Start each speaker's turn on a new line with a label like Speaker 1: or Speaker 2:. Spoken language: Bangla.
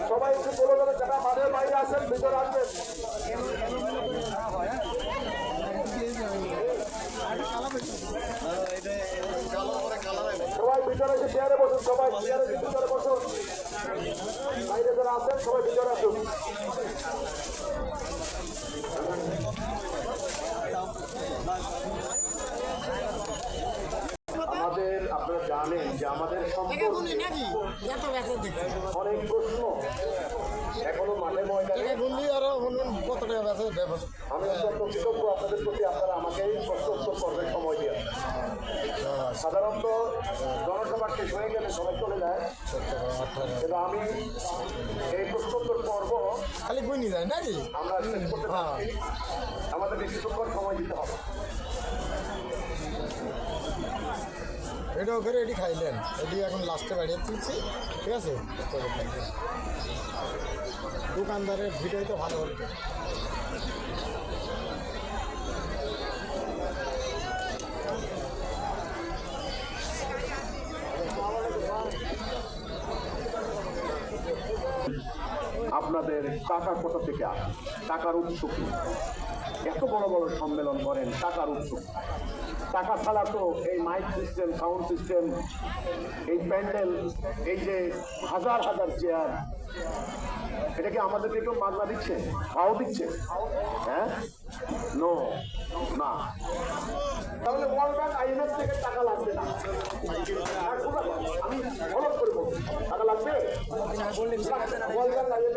Speaker 1: সবাই একটু বলে দেবে যারা মাঠের বাইরে আছেন ভিতরে আসবেন। সবাই ভিতরে এসে চেয়ারে বসুন, সবাই চেয়ারে ভিতরে বসুন। বাইরে যারা আছেন সবাই ভিতরে আসুন। আমাদের আপনারা জানেন যে আমাদের সম্পর্কে অনেক প্রশ্ন এখনো মাঠে ময়দানে। আমি অত্যন্ত কৃতজ্ঞ আপনাদের প্রতি, আপনারা আমাকে প্রশ্ন উত্তর করবেন সময় দিয়ে। সাধারণত জনসভা শেষ হয়ে গেলে সবাই চলে যায়, কিন্তু আমি এই প্রশ্ন উত্তর পর্ব
Speaker 2: খালি বই যায় নাকি
Speaker 1: আমরা শেষ করতে পারি। আমাদেরকে কিছুক্ষণ সময় দিতে হবে।
Speaker 2: এটাও করে এটি খাইলেন, এটি এখন লাস্টে বাড়িয়ে তুলছি, ঠিক আছে। দোকানদারের ভিডিও তো ভালো হতো।
Speaker 1: আপনাদের টাকা কোথা থেকে আসে? টাকার উৎস কি? এত বড় বড় সম্মেলন করেন, টাকার উৎস টাকা ছাড়া তো এই মাইক সিস্টেম, সাউন্ড সিস্টেম, এই প্যান্ডেল, এই যে হাজার হাজার চেয়ার, এটা কি আমাদেরকে কেউ মাগনা দিচ্ছে, ভাও দিচ্ছে? হ্যাঁ, নো, না। তাহলে ওয়ার্ল্ড ব্যাংক, IMF থেকে টাকা লাগবে না। আমি ফলো করে বলছি, টাকা লাগবে। World bank, IMF